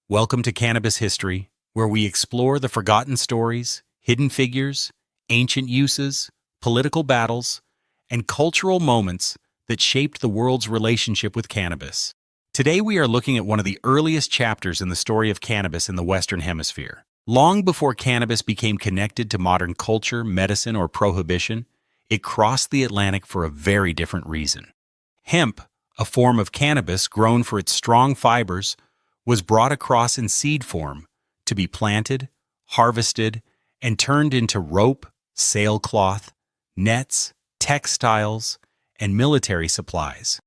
Welcome to Cannabis History, where we explore the forgotten stories, hidden figures, ancient uses, political battles, and cultural moments that shaped the world's relationship with cannabis. Today we are looking at one of the earliest chapters in the story of cannabis in the Western Hemisphere. Long before cannabis became connected to modern culture, medicine, or prohibition, it crossed the Atlantic for a very different reason. Hemp, a form of cannabis grown for its strong fibers, was brought across in seed form to be planted, harvested, and turned into rope, sailcloth, nets, textiles, and military supplies.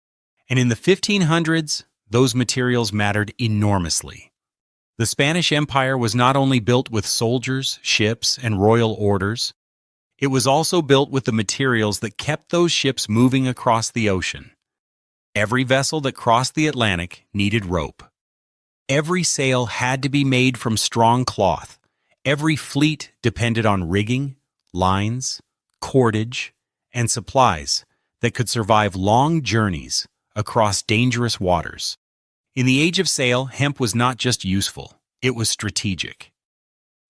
And in the 1500s, those materials mattered enormously. The Spanish Empire was not only built with soldiers, ships, and royal orders, it was also built with the materials that kept those ships moving across the ocean. Every vessel that crossed the Atlantic needed rope. Every sail had to be made from strong cloth. Every fleet depended on rigging, lines, cordage, and supplies that could survive long journeys across dangerous waters. In the age of sail, hemp was not just useful, it was strategic.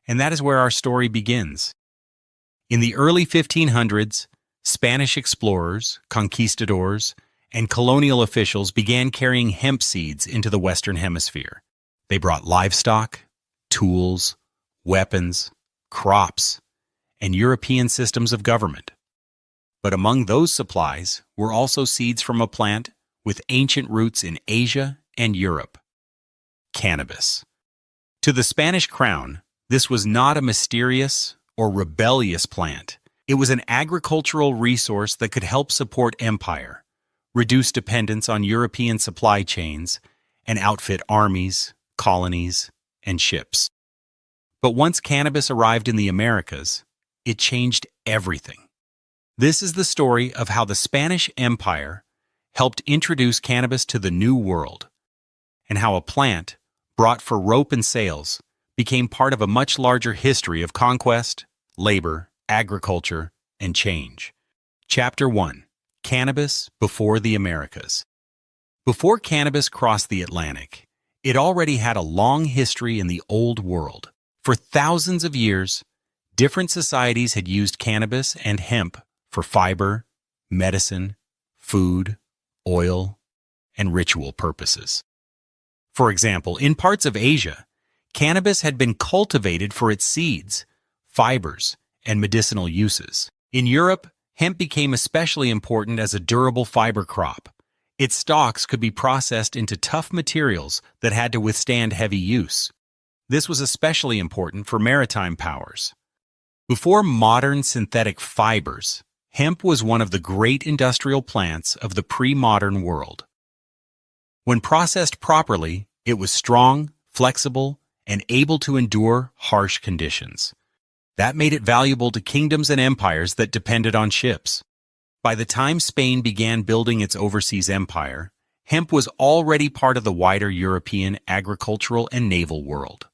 And that is where our story begins. In the early 1500s, Spanish explorers, conquistadors, and colonial officials began carrying hemp seeds into the Western Hemisphere. They brought livestock, tools, weapons, crops, and European systems of government. But among those supplies were also seeds from a plant with ancient roots in Asia and Europe: cannabis. To the Spanish crown, this was not a mysterious or rebellious plant. It was an agricultural resource that could help support empire, reduce dependence on European supply chains, and outfit armies, colonies, and ships. But once cannabis arrived in the Americas, it changed everything. This is the story of how the Spanish Empire helped introduce cannabis to the New World, and how a plant, brought for rope and sails, became part of a much larger history of conquest, labor, agriculture, and change. Chapter 1. Cannabis before the Americas. Before cannabis crossed the Atlantic, it already had a long history in the Old World. For thousands of years, different societies had used cannabis and hemp for fiber, medicine, food, oil, and ritual purposes. For example, in parts of Asia, cannabis had been cultivated for its seeds, fibers, and medicinal uses. In Europe, hemp became especially important as a durable fiber crop. Its stalks could be processed into tough materials that had to withstand heavy use. This was especially important for maritime powers. Before modern synthetic fibers, hemp was one of the great industrial plants of the pre-modern world. When processed properly, it was strong, flexible, and able to endure harsh conditions. That made it valuable to kingdoms and empires that depended on ships. By the time Spain began building its overseas empire, hemp was already part of the wider European agricultural and naval world.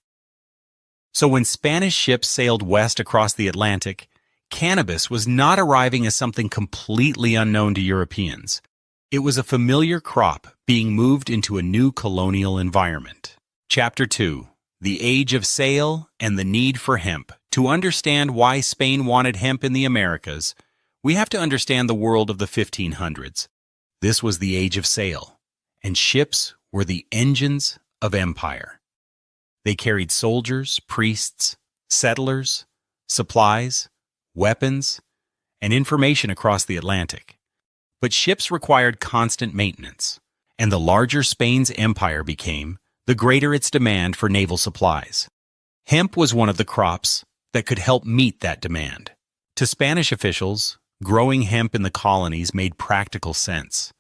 So when Spanish ships sailed west across the Atlantic, cannabis was not arriving as something completely unknown to Europeans. It was a familiar crop being moved into a new colonial environment. Chapter 2. The Age of Sail and the Need for Hemp. To understand why Spain wanted hemp in the Americas, we have to understand the world of the 1500s. This was the age of sail, and ships were the engines of empire. They carried soldiers, priests, settlers, supplies, weapons, and information across the Atlantic. But ships required constant maintenance, and the larger Spain's empire became, the greater its demand for naval supplies. Hemp was one of the crops that could help meet that demand. To Spanish officials, growing hemp in the colonies made practical sense.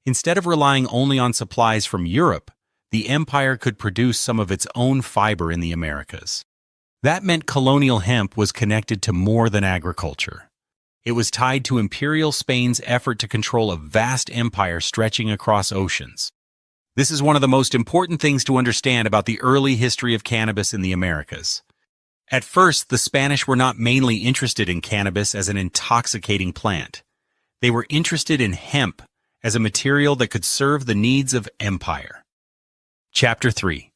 Instead of relying only on supplies from Europe, the empire could produce some of its own fiber in the Americas. That meant colonial hemp was connected to more than agriculture. It was tied to Imperial Spain's effort to control a vast empire stretching across oceans. This is one of the most important things to understand about the early history of cannabis in the Americas. At first, the Spanish were not mainly interested in cannabis as an intoxicating plant. They were interested in hemp as a material that could serve the needs of empire. Chapter 3.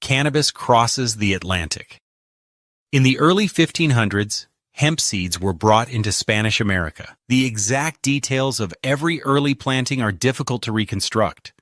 Cannabis crosses the Atlantic. In the early 1500s, hemp seeds were brought into Spanish America. The exact details of every early planting are difficult to reconstruct,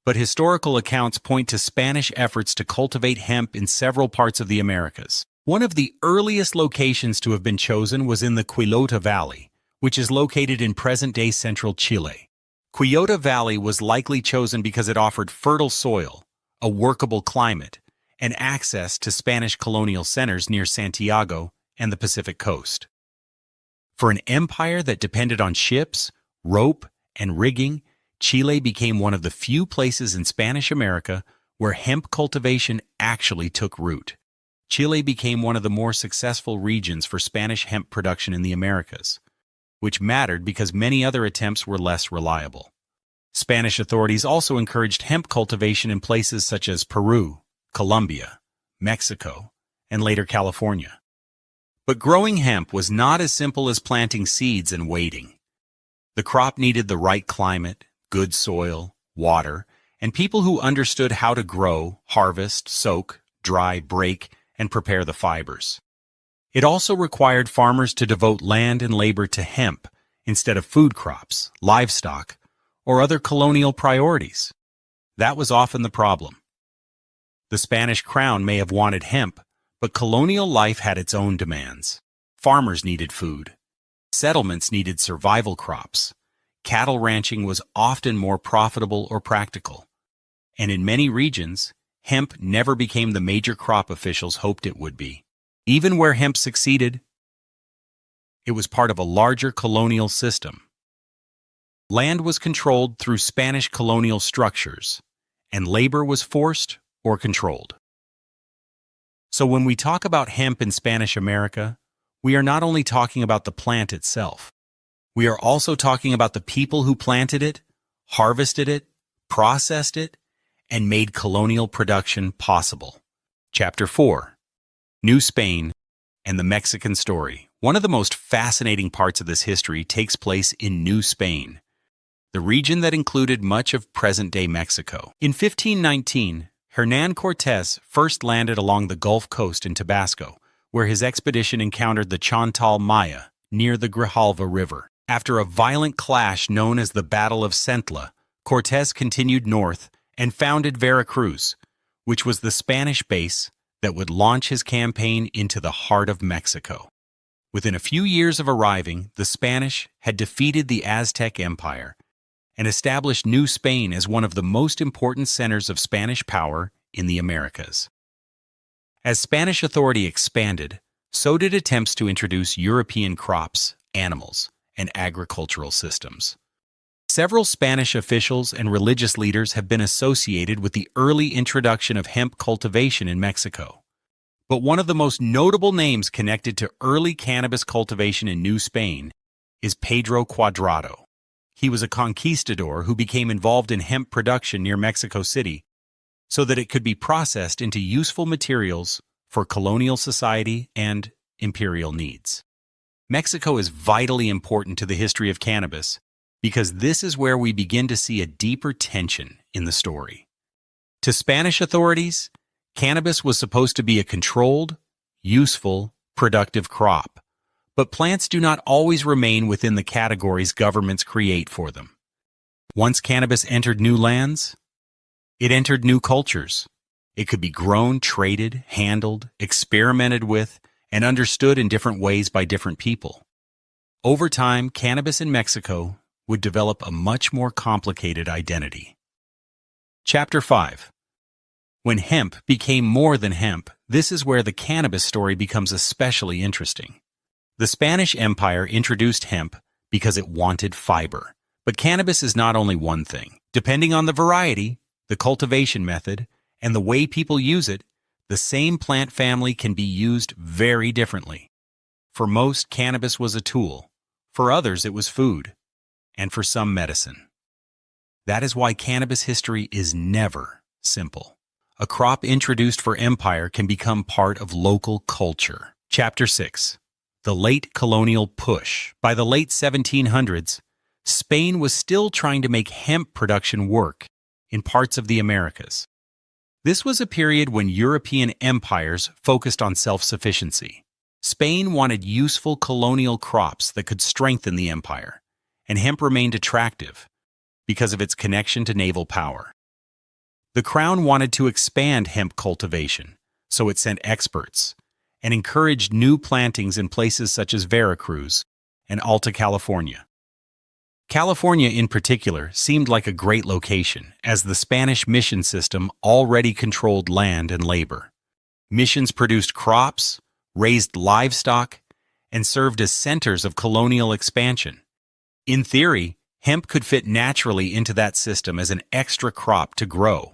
but historical accounts point to Spanish efforts to cultivate hemp in several parts of the Americas. One of the earliest locations to have been chosen was in the Quillota Valley, which is located in present-day central Chile. Quillota Valley was likely chosen because it offered fertile soil, a workable climate, and access to Spanish colonial centers near Santiago and the Pacific coast. For an empire that depended on ships, rope, and rigging, Chile became one of the few places in Spanish America where hemp cultivation actually took root. Chile became one of the more successful regions for Spanish hemp production in the Americas, which mattered because many other attempts were less reliable. Spanish authorities also encouraged hemp cultivation in places such as Peru, Colombia, Mexico, and later California. But growing hemp was not as simple as planting seeds and waiting. The crop needed the right climate, good soil, water, and people who understood how to grow, harvest, soak, dry, break, and prepare the fibers. It also required farmers to devote land and labor to hemp instead of food crops, livestock, or other colonial priorities. That was often the problem. The Spanish crown may have wanted hemp, but colonial life had its own demands. Farmers needed food. Settlements needed survival crops. Cattle ranching was often more profitable or practical. And in many regions, hemp never became the major crop officials hoped it would be. Even where hemp succeeded, it was part of a larger colonial system. Land was controlled through Spanish colonial structures, and labor was forced or controlled. So when we talk about hemp in Spanish America, we are not only talking about the plant itself. We are also talking about the people who planted it, harvested it, processed it, and made colonial production possible. Chapter 4. New Spain and the Mexican Story. One of the most fascinating parts of this history takes place in New Spain, the region that included much of present-day Mexico. In 1519, Hernán Cortés first landed along the Gulf Coast in Tabasco, where his expedition encountered the Chontal Maya near the Grijalva River. After a violent clash known as the Battle of Centla, Cortés continued north and founded Veracruz, which was the Spanish base that would launch his campaign into the heart of Mexico. Within a few years of arriving, the Spanish had defeated the Aztec Empire and established New Spain as one of the most important centers of Spanish power in the Americas. As Spanish authority expanded, so did attempts to introduce European crops, animals, and agricultural systems. Several Spanish officials and religious leaders have been associated with the early introduction of hemp cultivation in Mexico. But one of the most notable names connected to early cannabis cultivation in New Spain is Pedro Cuadrado. He was a conquistador who became involved in hemp production near Mexico City so that it could be processed into useful materials for colonial society and imperial needs. Mexico is vitally important to the history of cannabis because this is where we begin to see a deeper tension in the story. To Spanish authorities, cannabis was supposed to be a controlled, useful, productive crop, but plants do not always remain within the categories governments create for them. Once cannabis entered new lands, it entered new cultures. It could be grown, traded, handled, experimented with, and understood in different ways by different people. Over time, cannabis in Mexico would develop a much more complicated identity. Chapter 5. When hemp became more than hemp, this is where the cannabis story becomes especially interesting. The Spanish Empire introduced hemp because it wanted fiber. But cannabis is not only one thing. Depending on the variety, the cultivation method, and the way people use it, the same plant family can be used very differently. For most, cannabis was a tool. For others, it was food. And for some, medicine. That is why cannabis history is never simple. A crop introduced for empire can become part of local culture. Chapter 6. The Late Colonial Push. By the late 1700s, Spain was still trying to make hemp production work in parts of the Americas. This was a period when European empires focused on self-sufficiency. Spain wanted useful colonial crops that could strengthen the empire, and hemp remained attractive because of its connection to naval power. The crown wanted to expand hemp cultivation, so it sent experts and encouraged new plantings in places such as Veracruz and Alta California. California in particular seemed like a great location, as the Spanish mission system already controlled land and labor. Missions produced crops, raised livestock, and served as centers of colonial expansion. In theory, hemp could fit naturally into that system as an extra crop to grow.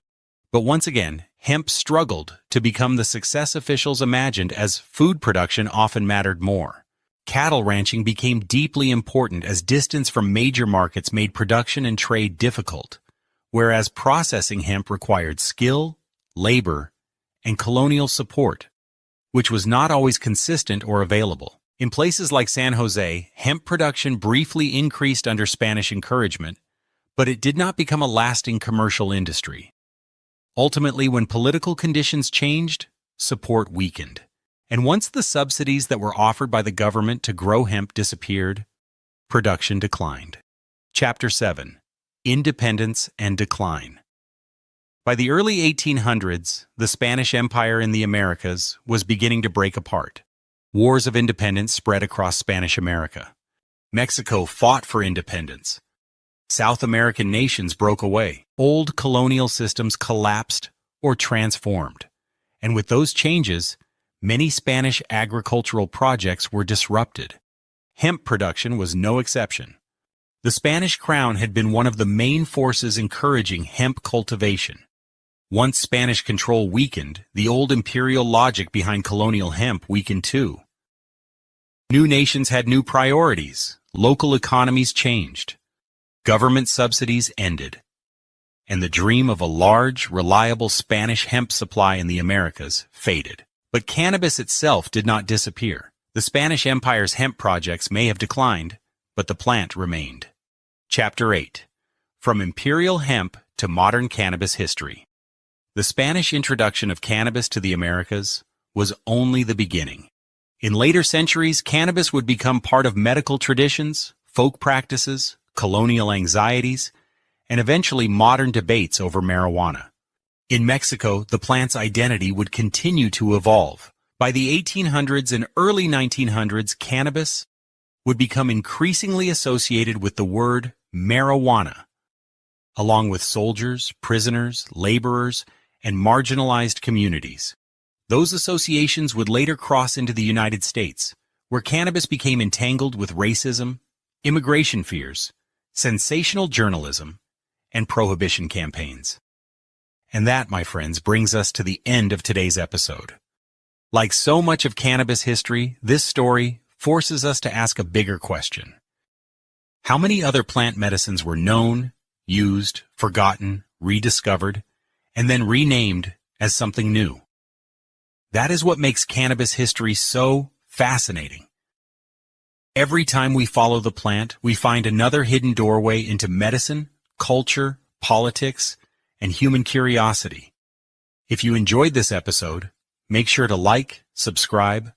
But once again, hemp struggled to become the success officials imagined, as food production often mattered more. Cattle ranching became deeply important as distance from major markets made production and trade difficult, whereas processing hemp required skill, labor, and colonial support, which was not always consistent or available. In places like San Jose, hemp production briefly increased under Spanish encouragement, but it did not become a lasting commercial industry. Ultimately, when political conditions changed, support weakened. And once the subsidies that were offered by the government to grow hemp disappeared, production declined. Chapter 7. Independence and Decline. By the early 1800s, the Spanish Empire in the Americas was beginning to break apart. Wars of independence spread across Spanish America. Mexico fought for independence. South American nations broke away. Old colonial systems collapsed or transformed. And with those changes, many Spanish agricultural projects were disrupted. Hemp production was no exception. The Spanish crown had been one of the main forces encouraging hemp cultivation. Once Spanish control weakened, the old imperial logic behind colonial hemp weakened too. New nations had new priorities, local economies changed, government subsidies ended, and the dream of a large, reliable Spanish hemp supply in the Americas faded. But cannabis itself did not disappear. The Spanish Empire's hemp projects may have declined, but the plant remained. Chapter 8. From Imperial Hemp to Modern Cannabis History. The Spanish introduction of cannabis to the Americas was only the beginning. In later centuries, cannabis would become part of medical traditions, folk practices, colonial anxieties, and eventually modern debates over marijuana. In Mexico, the plant's identity would continue to evolve. By the 1800s and early 1900s, cannabis would become increasingly associated with the word marijuana, along with soldiers, prisoners, laborers, and marginalized communities. Those associations would later cross into the United States, where cannabis became entangled with racism, immigration fears, sensational journalism, and prohibition campaigns. And that, my friends, brings us to the end of today's episode. Like so much of cannabis history, this story forces us to ask a bigger question. How many other plant medicines were known, used, forgotten, rediscovered, and then renamed as something new? That is what makes cannabis history so fascinating. Every time we follow the plant, we find another hidden doorway into medicine, culture, politics, and human curiosity. If you enjoyed this episode, make sure to like, subscribe,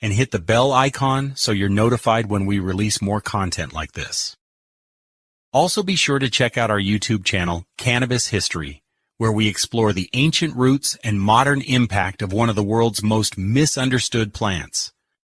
and hit the bell icon so you're notified when we release more content like this. Also be sure to check out our YouTube channel, Cannabis History, where we explore the ancient roots and modern impact of one of the world's most misunderstood plants.